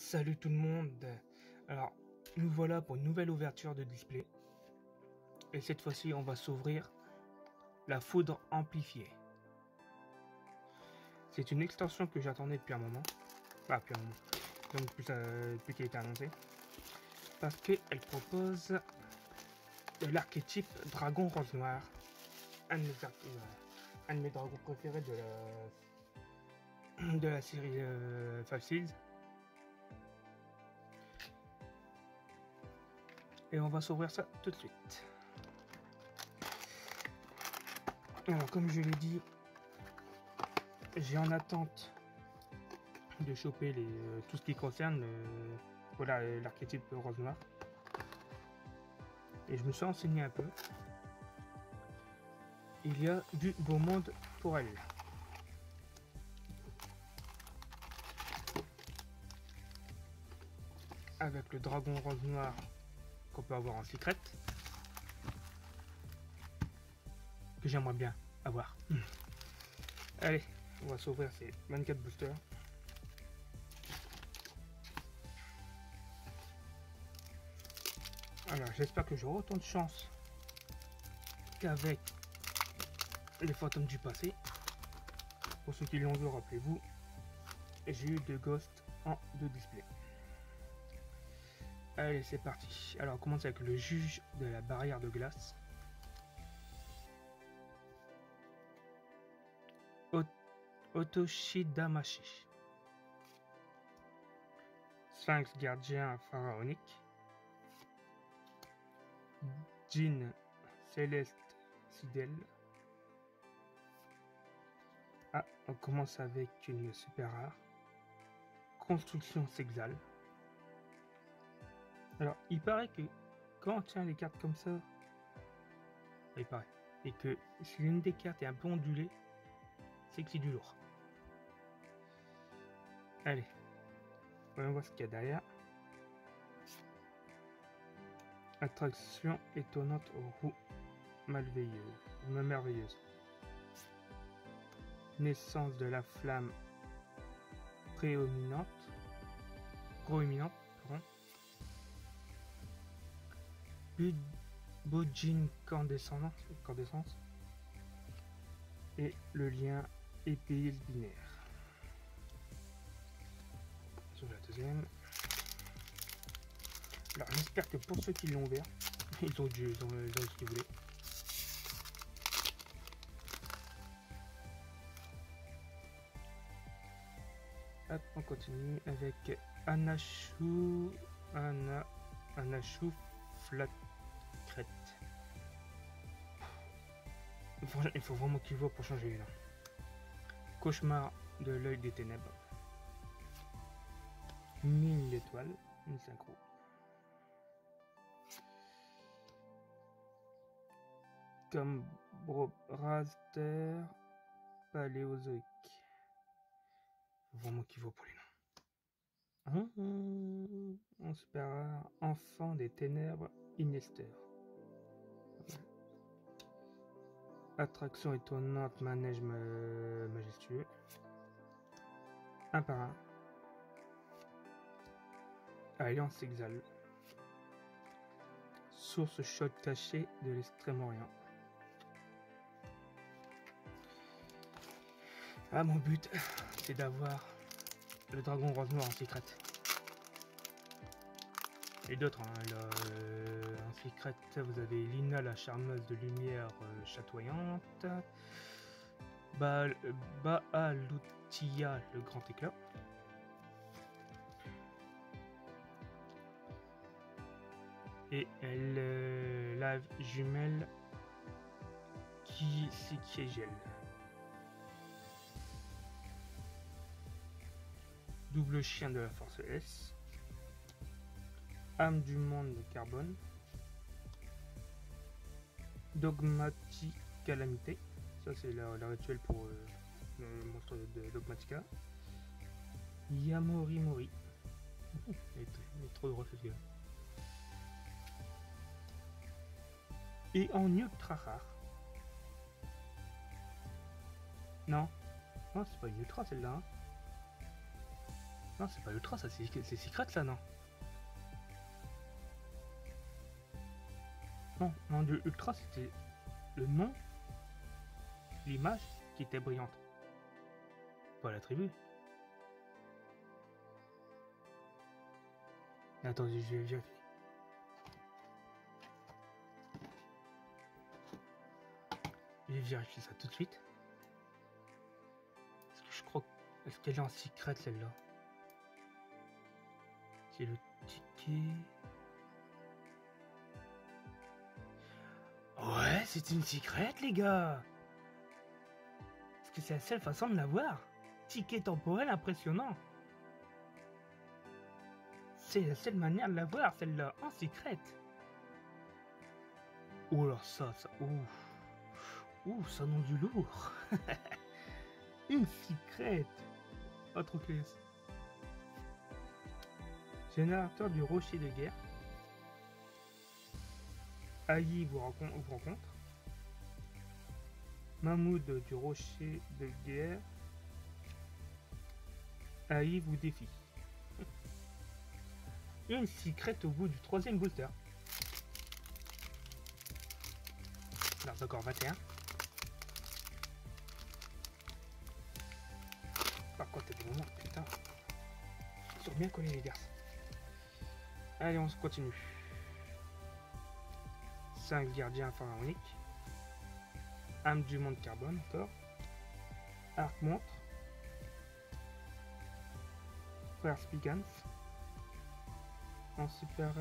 Salut tout le monde. Alors, nous voilà pour une nouvelle ouverture de display. Et cette fois-ci, on va s'ouvrir la foudre amplifiée. C'est une extension que j'attendais depuis un moment. Depuis un moment. Donc, depuis qu'elle a été annoncée. Parce qu'elle propose l'archétype dragon rose noir. Un de mes dragons préférés de la série Five Seals. Et on va s'ouvrir ça tout de suite. Alors, comme je l'ai dit, j'ai en attente de choper tout ce qui concerne l'archétype rose noir. Et je me suis renseigné un peu. Il y a du beau monde pour elle. Avec le dragon rose noir qu'on peut avoir en secret. Que j'aimerais bien avoir. Allez, on va s'ouvrir ces 24 boosters. Alors, j'espère que j'aurai autant de chance qu'avec les fantômes du passé. Pour ceux qui l'ont vu, rappelez-vous, j'ai eu 2 ghosts en 2 displays. Allez, c'est parti. Alors, on commence avec le juge de la barrière de glace. Otoshi Damashi. Sphinx gardien pharaonique. Jean Céleste Sidel. Ah, on commence avec une super rare. Construction Sexal. Alors, il paraît que quand on tient les cartes comme ça, il paraît, et que si l'une des cartes est un peu ondulée, c'est que c'est du lourd. Allez, on voir ce qu'il y a derrière. Attraction étonnante aux roues merveilleuse. Naissance de la flamme proéminente, pardon. Bojin Candescence et le lien épée binaire. Sur la deuxième. Alors j'espère que pour ceux qui l'ont ouvert, ils ont ce qu'ils voulaient. Hop, on continue avec Anashu Flat Crête. Il faut vraiment qu'il voit pour changer là. Cauchemar de l'œil des ténèbres. Mine d'étoiles, une synchro. Comme Raster Paléozoïque. Vraiment qu'il vaut pour les noms. On super rare. Enfant des ténèbres, Inester. Attraction étonnante, manège majestueux. Un par un. Alliance Exal. Source chaude cachée de l'extrême-orient. Ah, mon but, c'est d'avoir le dragon rose noir en secret. Et d'autres, hein, en secret, vous avez Lina, la charmeuse de lumière chatoyante. Baalutia, le grand éclat. Et la jumelle Kisikegel. Double chien de la force S. Âme du monde de carbone. Dogmatic Calamité. Ça c'est la rituel pour le monstre de Dogmatica. Yamori Mori. Il est trop drôle ce gars. Et en ultra rare. Non, c'est pas une ultra celle-là. Hein. Non, c'est pas Ultra, ça, c'est Secret, ça, non? Non, non, de Ultra, c'était le nom, l'image qui était brillante. Pas la tribu. Attendez, je vais vérifier. Je vais vérifier ça tout de suite. Est-ce que je crois... Est-ce qu'elle est en secret, celle-là? C'est le ticket... Ouais, c'est une secret, les gars. Parce que c'est la seule façon de l'avoir. Ticket temporel impressionnant. C'est la seule manière de l'avoir, celle-là, en secret. Oh là, ça... Ouh, ça nom du lourd. Une secret. Oh, trop classe. Générateur du rocher de guerre. Aïe vous rencontre. Mahmoud du rocher de guerre. Aïe vous défie. Une secret au bout du 3e booster. Alors c'est encore 21. Par contre, t'as des moments, putain. Ils sont bien collés les gars. Allez, on se continue. 5 gardiens pharaoniques. Âme du monde carbone encore. Arc montre. Frère Spigans. En super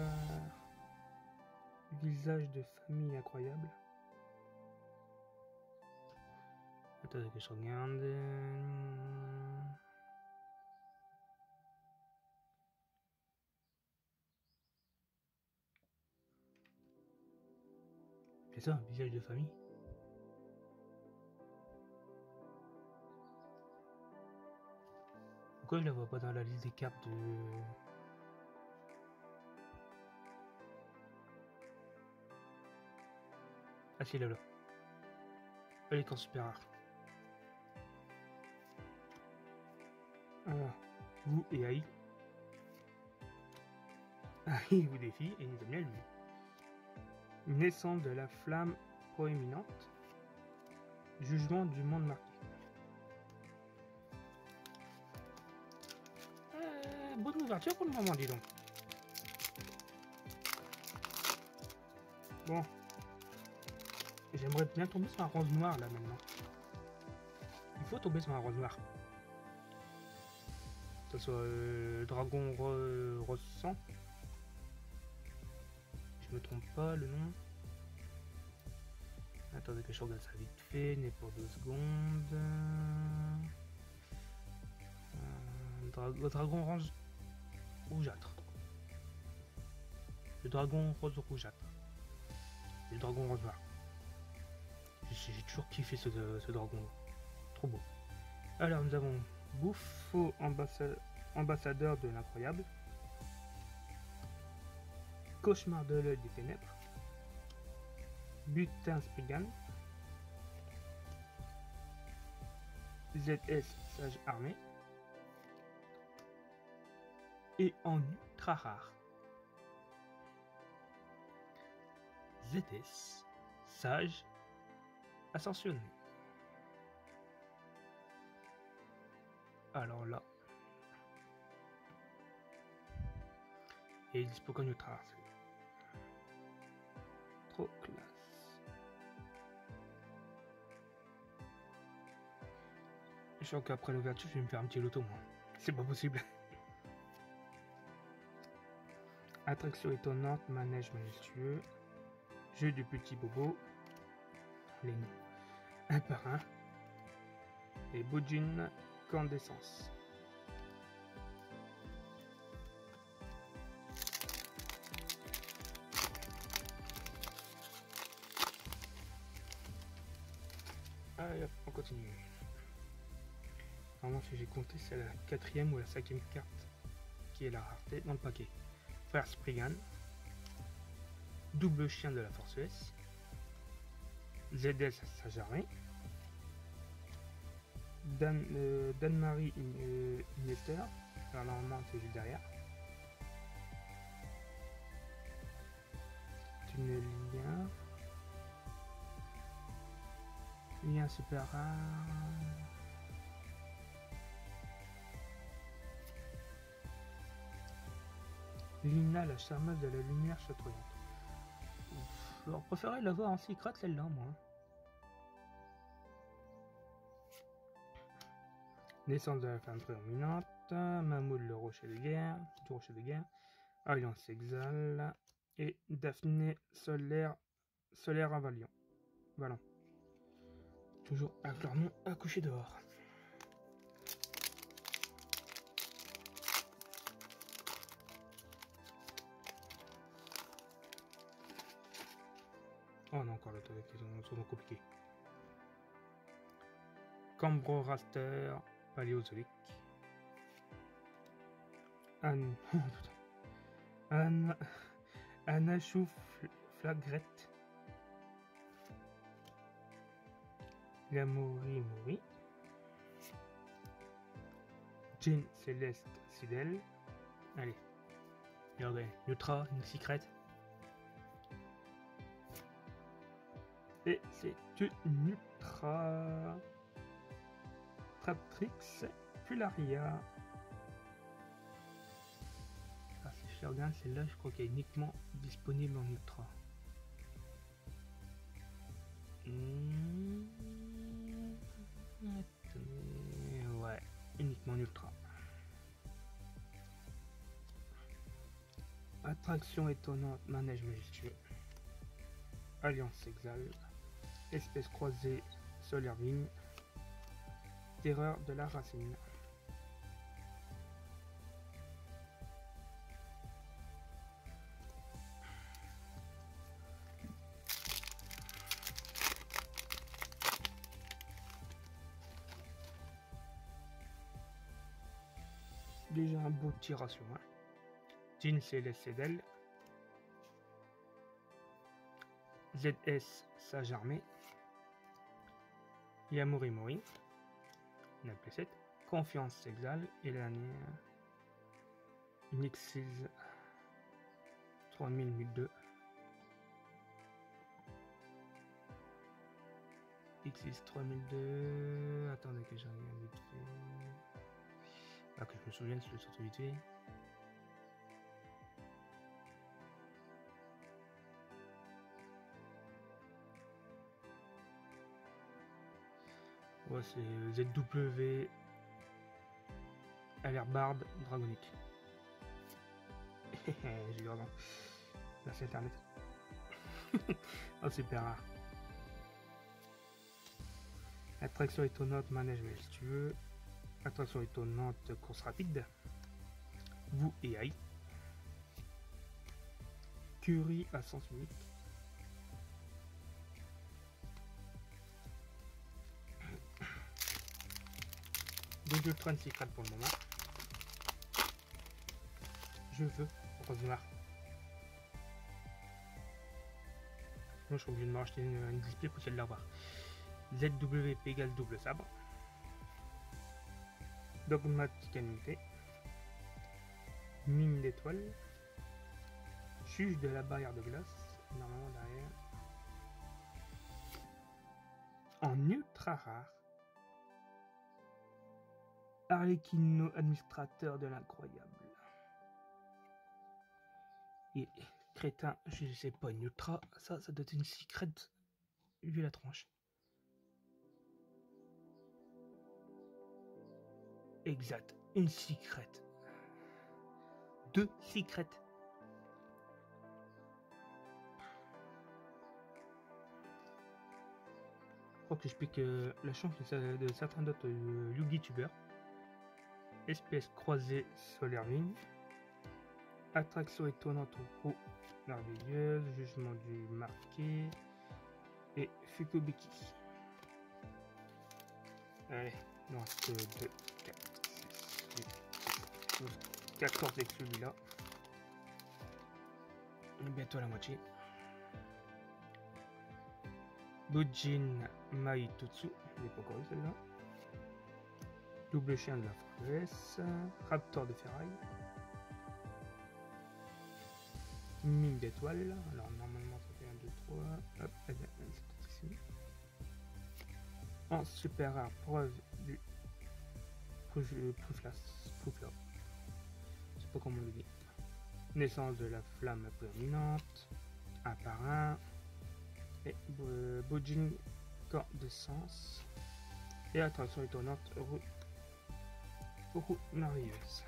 visage de famille incroyable. Attendez que je regarde. C'est ça, visage de famille. Pourquoi je la vois pas dans la liste des cartes de... Ah si, là. Elle est en super rare. Alors, vous et Aïe. Aïe vous défie et nous aime bien lui. Naissance de la flamme proéminente. Jugement du monde marqué. Bonne ouverture pour le moment, dis donc. Bon. J'aimerais bien tomber sur un rose noir là maintenant. Il faut tomber sur un rose noir. Que ce soit dragon rose sang. Je me trompe pas le nom. Attendez que je regarde ça vite fait, né pour 2 secondes. Le dragon rose rougeâtre. Le dragon rose rougeâtre. Le dragon rose noir. J'ai toujours kiffé ce dragon. Trop beau. Alors nous avons Bouffo ambassadeur de l'incroyable. Cauchemar de l'œil des ténèbres. Butin Spriggan. ZS Sage Armé. Et en ultra rare. ZS Sage Ascensionné. Alors là. Et il dispo qu'en ultra rare. Trop classe. Je sens qu'après l'ouverture, je vais me faire un petit loto, moi. C'est pas possible. Attraction étonnante, manège majestueux. Jeu du petit bobo. Les noms. Un par un. Et Bojin, camp d'essence. Allez hop, on continue. Normalement, si j'ai compté, c'est la 4e ou la 5e carte qui est la rareté dans le paquet. Frère Spriggan, double chien de la force S, ZS Sage Armé, Dan-Marie Inester, Alors normalement c'est juste derrière. Tunnel lien super rare. Lina, la charmeuse de la lumière chatoyante. J'aurais préféré la voir en secret celle-là, moi. Naissance de la femme prédominante, Mahmoud le rocher de guerre, du rocher de guerre, Alliance Exale et Daphné solaire à Valiant. Voilà. Toujours avec leur nom accouché dehors. Oh non, encore là, qui sont compliqués. Cambro Raster, Paléozoïque. Anne. Oh putain. Anachou Flagrette. Gamori Mori. Jean Céleste Sidel. Allez. Regardez. Neutra, une secret. Et c'est une Nutra. Traptrix Pularia. Ah, si je regarde celle-là, je crois qu'elle est uniquement disponible en ultra. Ouais, uniquement en ultra. Attraction étonnante, manège majestueux. Alliance Exale. Espèce croisée solaire vigne. Terreur de la racine. Déjà un beau petit ratio. Hein. Jean Céleste Cédel. ZS Sage Armée. Yamori Mori. On a plus 7. Confiance Exale. Et la dernière. Nixis 3002. Xis 3002. Attendez que j'en ai vite fait. Ah, que je me souvienne, je le sorte vite fait. Ouais, c'est ZW Alerbarde Dragonique. J'ai eu raison. Merci Internet. Oh, super rare. Attraction étonnante, manège majestueux. Attraction étonnante, course rapide. Vous et Aïe. Curie à sens unique. Donc je traîne secret pour le moment. Je veux rose noire. Moi je suis obligé de me racheter une display pour celle de l'avoir. ZWP égale double sabre. Dogmatique unité. Mine d'étoiles. Juge de la barrière de glace. Normalement derrière. En ultra rare. Arlecchino, administrateur de l'incroyable. Et crétin, je sais pas, une ultra, ça doit être une secret vu la tronche. Exact, une secret. 2 secrets. Je crois que je pique la chance de certains d'autres YouTubeurs. Espèce croisée solaire vigne. Attraction étonnante aux roues merveilleuse. Jugement du marqué. Et Fukubiki. Allez, non, 2, 4, 6, 8, 12, 14 avec celui-là. Bientôt la moitié. Bujin Maitutsu. Il n'est pas encore eu celle-là. Double chien de la fin. SOS, Raptor de ferraille, mine d'étoiles, alors normalement ça fait 1, 2, 3, hop, c'est ici. En super rare, preuve du Poufla, je sais pas comment on le dit. Naissance de la flamme prédominante, un par un, et Bojin, corps de sens, et attraction étonnante, roue merveilleuse.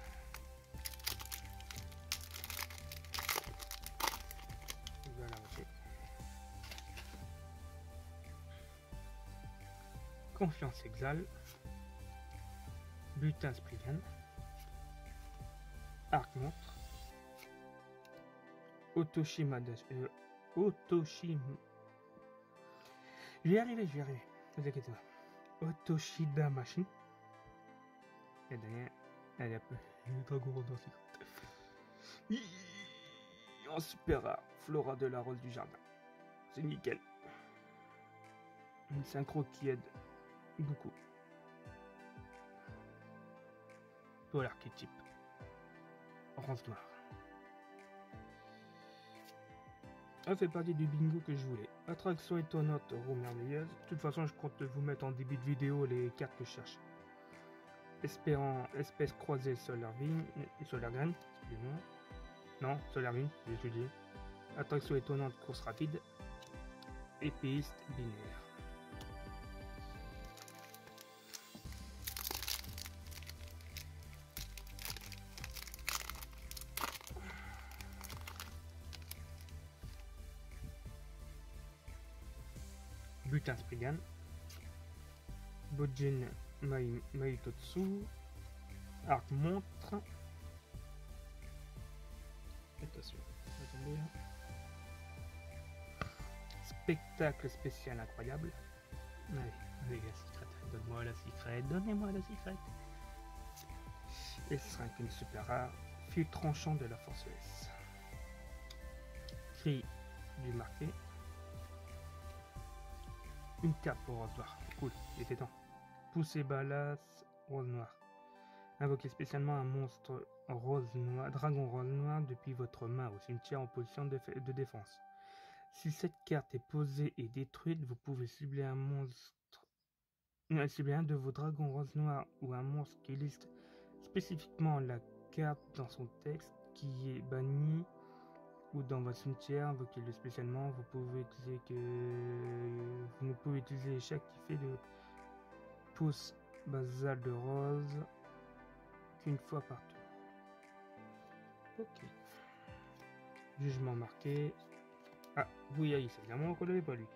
Voilà, ok. Confiance exale, butin Spriggan, arc montre, Otoshima Otoshima. Je vais y arriver, ne vous inquiétez pas. Otoshida Machine. Et derrière, elle a le dragon rose aussi. En super rare, Flora de la Rose du Jardin. C'est nickel. Une synchro qui aide beaucoup. Pour l'archétype. Rose noire. Ça fait partie du bingo que je voulais. Attraction étonnante, roue merveilleuse. De toute façon, je compte vous mettre en début de vidéo les cartes que je cherche. Espèce croisée Solar Grain, excusez-moi. Non, Solar Vigne, j'ai étudié. Attraction étonnante, course rapide. Épéiste binaire. Butin Spriggan, Bojin Maitotsu, arc montre. Attention, attendez. Spectacle spécial incroyable. Allez, la secrète, donne-moi la secrète, donnez-moi la secrète. S5, une super rare, fil tranchant de la force S. Cri du marqué. Une carte pour rose noire. Cool, il était temps. Poussée balasse, rose noire. Invoquez spécialement un monstre rose noir, dragon rose noir depuis votre main au cimetière en position de défense. Si cette carte est posée et détruite, vous pouvez cibler un monstre. Cibler un de vos dragons rose noir ou un monstre qui liste spécifiquement la carte dans son texte qui est banni. Ou dans votre cimetière, invoquez-le spécialement. Vous ne pouvez utiliser chaque effet de pouce basal de rose qu'une fois par tour. Ok. Jugement marqué. Ah, Bouyaï, c'est évidemment qu'on l'avait pas lui.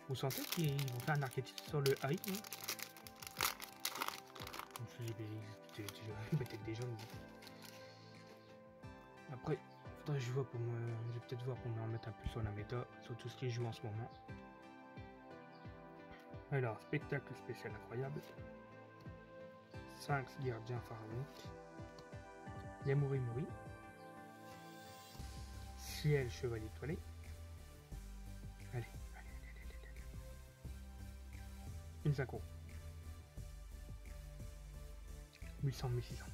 Vous sentez qu'ils vont faire un archétype sur le AI, hein? Je me suis dit, peut-être déjà. Après, faudrait que je vois pour me. Je vais peut-être voir pour me remettre un peu sur la méta, sur tout ce qui est joué en ce moment. Alors, spectacle spécial incroyable. 5 gardiens pharaoniques. Les Mori. Ciel chevalier étoilé. Allez. Une synchro. 1100, 1600.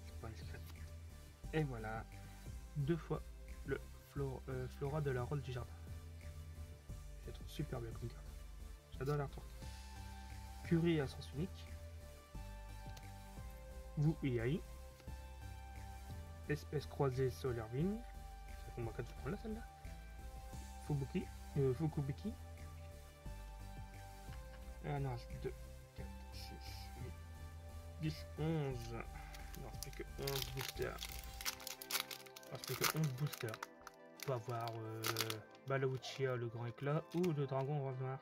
C'est pas un secret. Et voilà. 2 fois le Flora de la Rose du Jardin. Je trouve super bien comme carte. J'adore l'artwork. Curie à sens unique. Vous AI. Espèce croisée Solar Vigne. Ça fait combien de prendre là celle-là? Fukubiki. 1, 2, 4, 6, 8, 10, 11. Non, c'est que 11 boosters. C'est que 11 boosters. On peut avoir Balauchia, le grand éclat, ou le dragon rose noir.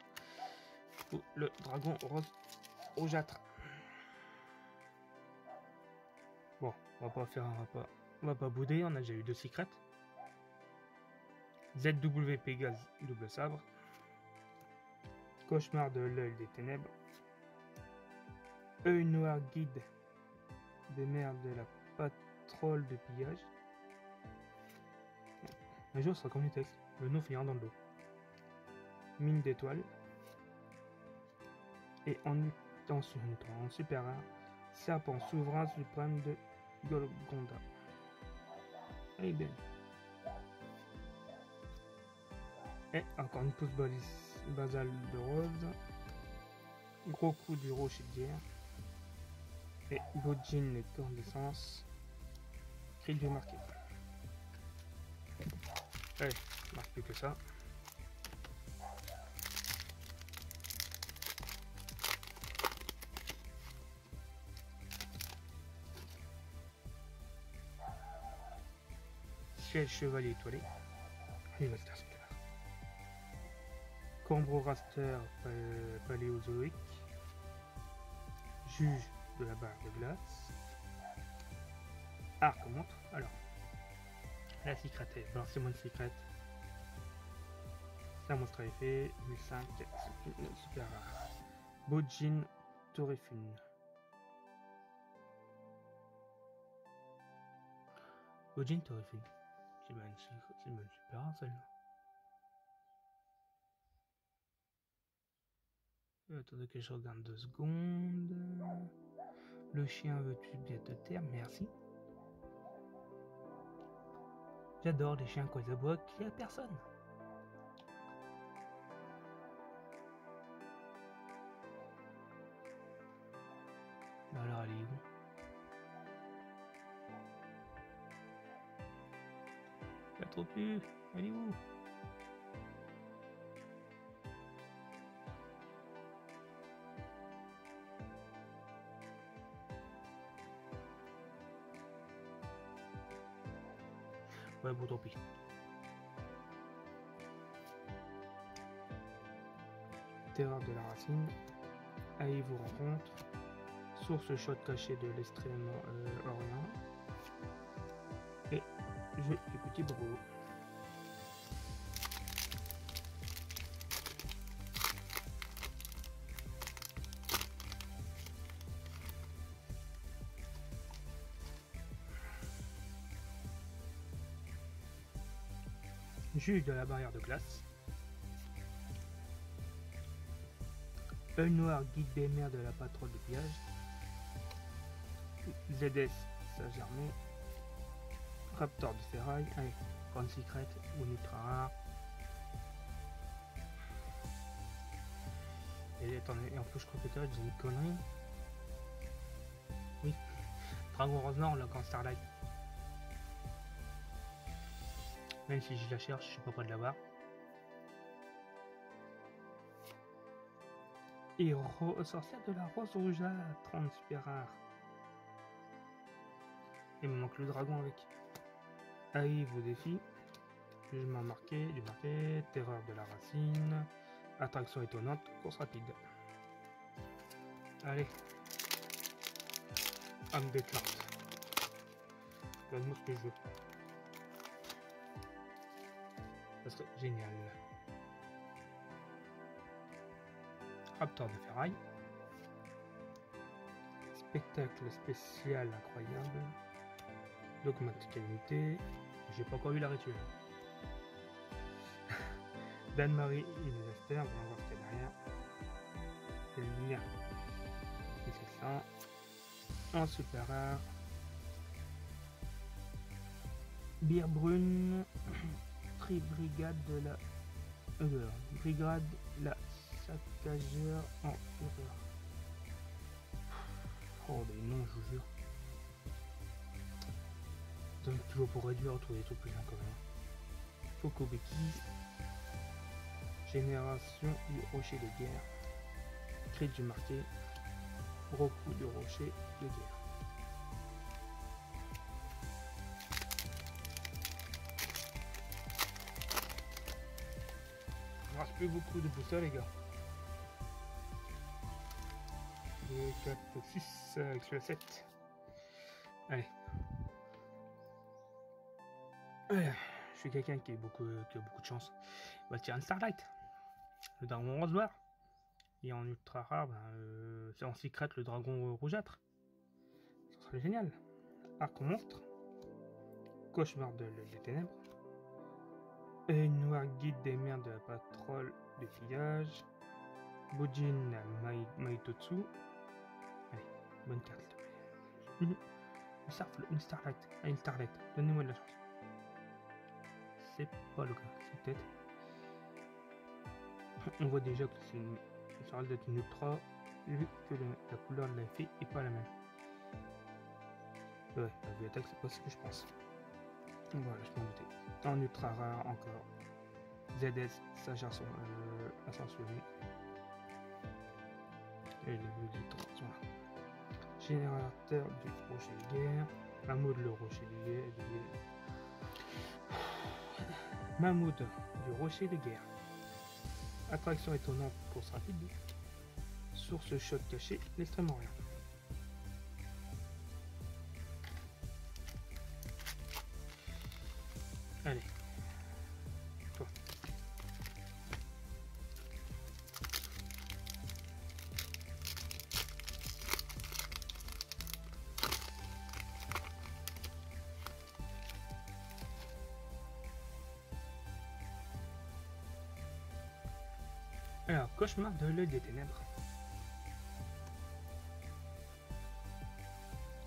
Ou le dragon rose rougeâtre. Bon, on va pas bouder, on a déjà eu 2 secrets. ZW Pégase, double sabre. Cauchemar de l'œil des ténèbres. Œil noir guide des mers de la patrouille de pillage. Un jour, ce sera comme du texte. Le nom finira dans le dos. Mine d'étoiles. Et Attention, en super rare. Serpent souverain suprême de Golgonda. Eh bien. Et encore une pousse basale de rose. Gros coup du rocher de guerre. Et Bojin, les corps d'essence. Cri de marqué. Allez, il marque plus que ça. Siège chevalier étoilé. Il va se faire ce là. Combro Raster paléozoïque. Juge de la barre de glace. Arc montre. Alors, la secrète. Alors, c'est mon secrète. C'est un monstre à effet. 1005. Super rare. Bojin Torifune. Bojin Torifune. C'est une super rare celle-là. Attendez que je regarde 2 secondes. Le chien veux-tu bien te taire? Merci. J'adore les chiens quand ils aboient qu'il n'y a personne. Alors elle est où? La trop plus. Elle est où? Ouais, bon, tant pis. Terreur de la racine. Allez vous rencontre. Source shot cachée de l'extrême orient. Et jeu du petit bro. Juge de la barrière de glace. Œil noir, guide des mers de la patrouille de pillage. ZS, sage armé. Raptor de ferraille. Allez, grande secrète ou ultra rare. Et attendez, et en plus je crois que j'ai une connerie. Oui. Dragon Rose Nord, le Grand Starlight. Même si je la cherche, je suis pas prêt de l'avoir. Et sorcière de la rose rougeâtre, 30 super rare. Il me manque le dragon avec. Arrive au défi. Jugement marqué, du marqué, terreur de la racine, attraction étonnante, course rapide. Allez. Âme des cartes. Donne-moi ce que je veux. Ça serait génial. Raptor de ferraille. Spectacle spécial incroyable. Dogmatique unité. J'ai pas encore eu la rituelle. Dan-Marie et les Astères, on va voir ce qu'il y a derrière. C'est le lien. Et c'est ça. En super rare. Bière brune. Brigade de la. Brigade la saccageur en horreur. Oh, mais non, je vous jure. Donc, toujours pour réduire tous les trucs plus incommons. Fokobeki. Génération du rocher de guerre. Cri du marqué. Gros coup de rocher de guerre. Il ne reste plus beaucoup de boosters, les gars. 2, 4, 6 avec celui-là 7. Allez. Allez. Je suis quelqu'un qui a beaucoup de chance. Il va tirer un Starlight. Le dragon rose noir. Et en ultra rare, c'est en secret le dragon rougeâtre. Ça serait génial. Arc monstre. Cauchemar des ténèbres. Œil noir guide des mers de la patrouille de pillage. Bojin Maitotsu. Bonne carte. Une starlight. Ah, une starlight. Donnez-moi de la chance. C'est pas le cas. C'est peut-être. On voit déjà que c'est une. Ça risque d'être une ultra, vu que la couleur de l'effet est pas la même. Ouais, la vue attaque, c'est pas ce que je pense. Voilà, je m'en doutais. En ultra rare encore. ZS, sage ascensionné. Et les militaires, voilà. Générateur du rocher de guerre. Mammouth le rocher de guerre. Mammouth du rocher de guerre. Attraction étonnante, course rapide. Source choc caché, l'extrême-orient. Allez. Toi. Alors, cauchemar de l'œil des ténèbres.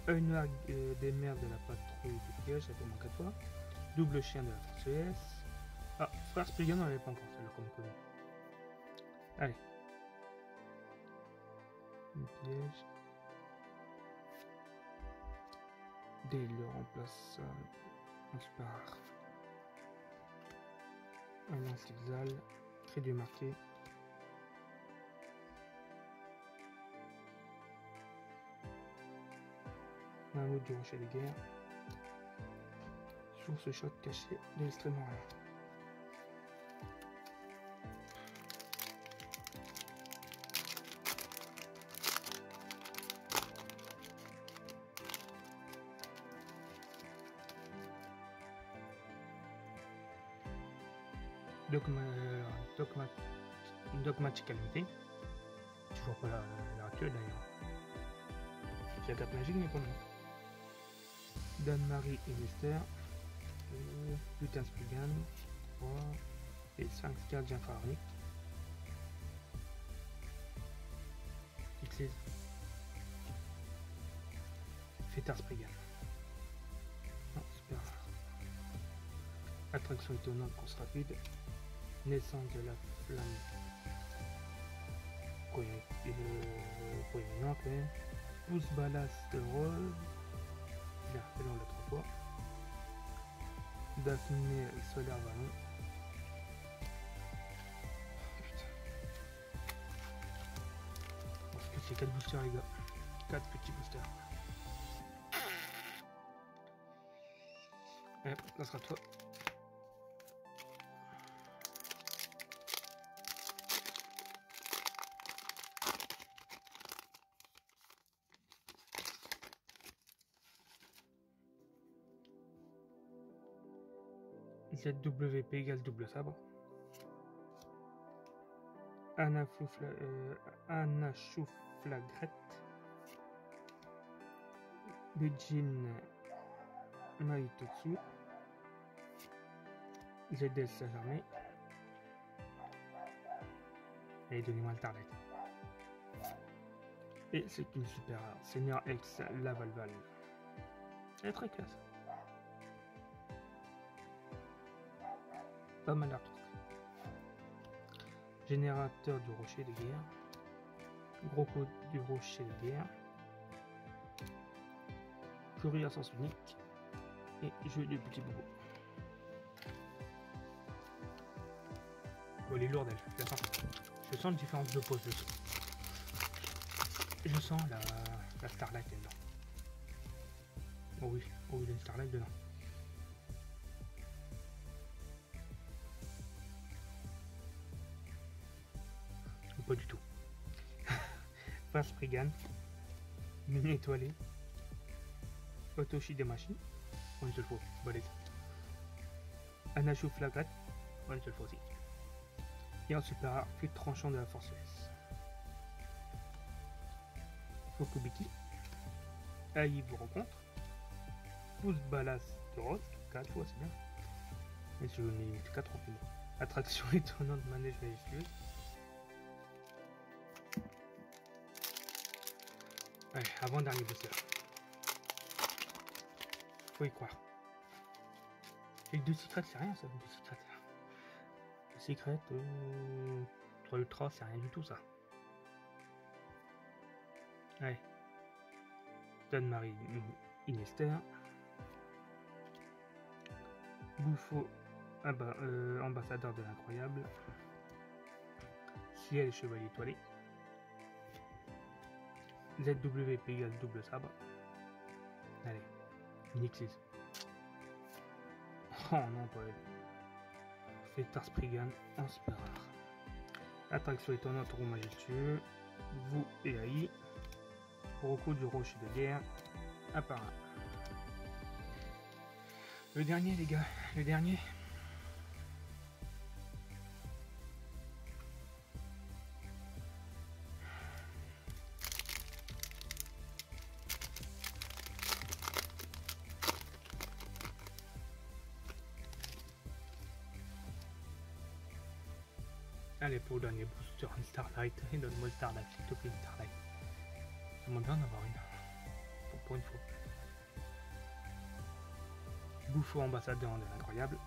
Œil noir des mers de la patrouille du piège, ça fait manque à toi. Double chien de la force ES. Ah, frère Spriggan, on l'avait pas encore, celle-là, comme connu. Allez. Un piège. Dès le remplace un super rare. Un lance exal. Crédit marqué. Mammouth du rocher de guerre. Source choc caché de l'extrême-orient. Dogmatic calamité. Tu vois pas l'heure actuelle d'ailleurs. C'est la carte magique mais pas non. Dan-Marie et Mystère. Lutin Spriggan. 3. Et Sphinx gardien pharaonique. Xyz. Fétar Spriggan. Non, super rare. Attraction étonnante, course rapide. Naissance de la flamme. Proéminente, ouais. Pouce ballast rose. Bien, c'est long la 3 fois. Daphné solaire ballon. Putain. Parce que c'est 4 boosters les gars. 4 petits boosters. Ouais, ça sera toi. ZWP égale double sabre. Anachouflagrette. Bujin Maitotsu. ZS Sajarmé. Et donnez-moi le target. Et c'est une super rare. Seigneur X Lavalval. Elle est très classe. Pas mal d'art. Générateur du rocher de guerre. Gros code du rocher de guerre. Courrier à sens unique. Et jeu du petit bobo. Oh, elle est lourde elle. Je sens une différence de pose. Je sens la Starlight dedans. Oh oui, il y a une Starlight dedans. Pas du tout. Face Spriggan. Mini étoilé. Otoshi des machines. Une seule fois. Balèze. Anachouflagrette. Une seule fois aussi. Et en super rare, fut tranchant de la force S. Fokubiki. Aïe vous rencontre. Pouce ballast de rose. 4 fois c'est bien. Mais je n'ai 4 en plus. Attraction étonnante manège majestueuse. Ouais, avant-dernier booster. Faut y croire. Et 2 secrets, c'est rien ça, 2 secrets. 2 secrets, 3 ultra, c'est rien du tout ça. Ouais. Marie Inester. Bouffo, ambassadeur de l'incroyable. Ciel, chevalier étoilé. ZW, Pégase, double sabre. Allez, Nixis. Oh non, pas elle. Fétar Spriggan, Inspirar. Attraction étonnante, roux majestueux. Vous et AI. Roku du rocher de guerre. Apparat. Le dernier, les gars, le dernier. Allez, pour le dernier booster, une Starlight. Et donne-moi le Starlight, s'il te plaît, une Starlight. J'aimerais bien en avoir une. Pour une fois. Bouffo, ambassadeur de l'incroyable.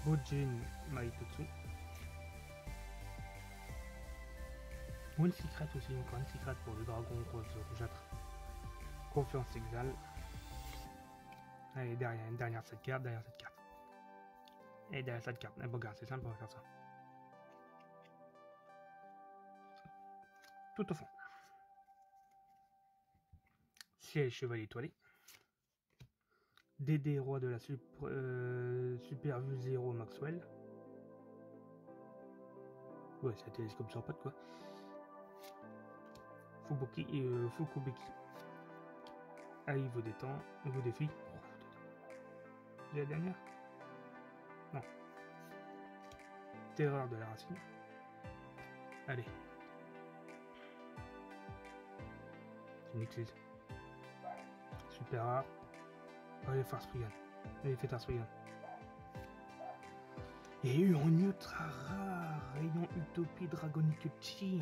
Bojin Maitotsu. Une secret aussi, encore une secret pour le dragon rose rougeâtre. Confiance exale. Allez, derrière cette carte, Et derrière cette carte. Eh bon, regarde, c'est simple, on va faire ça. Tout au fond. Ciel, chevalier étoilé. Dédé, roi de la Super Vue 0 Maxwell. Ouais, c'est un télescope sur pattes quoi. Fubuki et Fukubeki. Aïe, vos détends, vos défis. J'ai la dernière? Non. Terreur de la racine. Allez. Nixis. Super rare. Allez, Fétar Spriggan. Allez, Fétar Spriggan. Il y a eu un ultra rare, rayon Utopie Dragonic Team.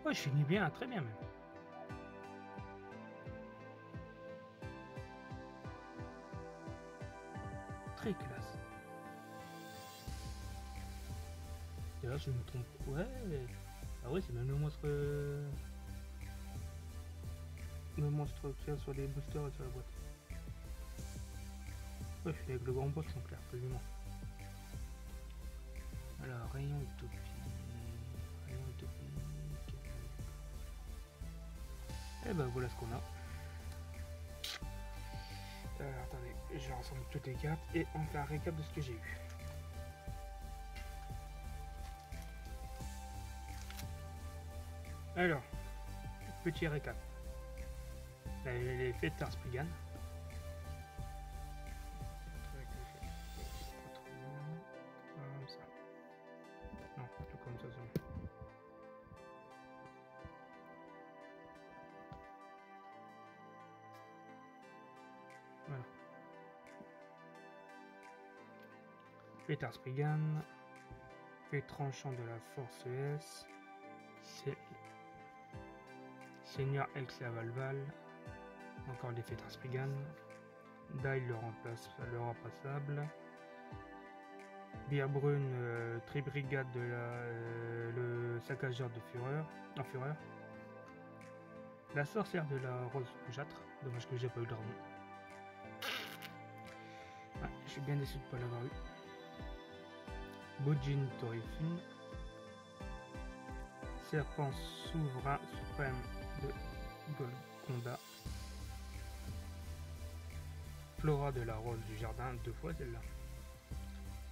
Ouais, je finis bien, très bien même. Très classe. D'ailleurs, je me trompe. Ouais. Ah ouais, c'est même le monstre. Le monstre qu'il y a sur les boosters et sur la boîte. Ouais, je suis avec le grand boss en clair, quasiment. Alors, rayon Utopie. Rayon Utopie. Et ben voilà ce qu'on a. Attendez, je rassemble toutes les cartes et on fait un récap de ce que j'ai eu. Alors, petit récap. Les Fétar Spriggan. Comme ça. Non, tout comme ça, c'est bon. Voilà. Fétar Spriggan. Fait tranchant de la force S. Seigneur Ex Lavalval. Encore des Fétar Spriggan. Dai le remplace, le remplaçable. Bière-brune, Tribrigade de le saccageur de fureur. En fureur. La sorcière de la rose rougeâtre. Dommage que j'ai pas eu le dragon. Ouais, je suis bien déçu de ne pas l'avoir eu. Bojin Torifine. Serpent souverain suprême de Golconda. Flora de la rose du jardin, 2 fois celle-là.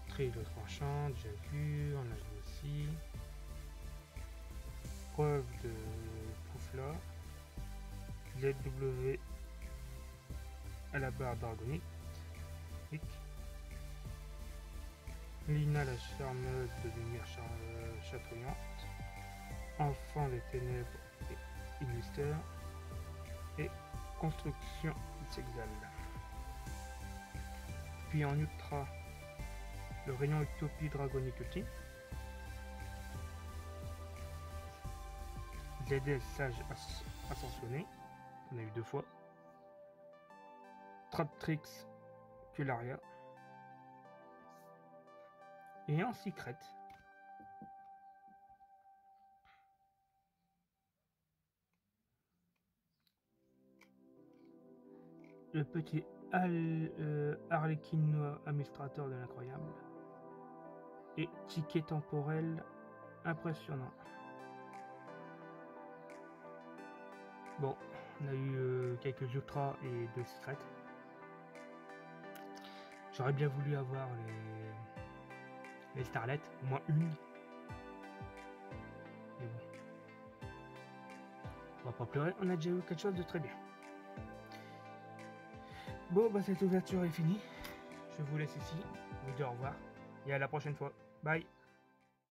Trio de tranchant, déjà vu, on l'a vu aussi. Preuve de Poufla. ZW à la barre dragonique. Lina la charmeuse de lumière chatoyante. Enfant des ténèbres et Illuster. Et construction s'exale. Puis en ultra, le rayon Utopie Dragonique Ultime. ZS Sage Ascensionné, on a eu 2 fois. Traptrix Cularia. Et en secret, le petit Harlequin administrateur de l'incroyable. Et ticket temporel impressionnant. Bon, on a eu quelques ultras et 2 secrets. J'aurais bien voulu avoir les starlets, au moins une. Mais bon. On va pas pleurer, on a déjà eu quelque chose de très bien. Bon, bah cette ouverture est finie. Je vous laisse ici. Je vous dis au revoir. Et à la prochaine fois. Bye.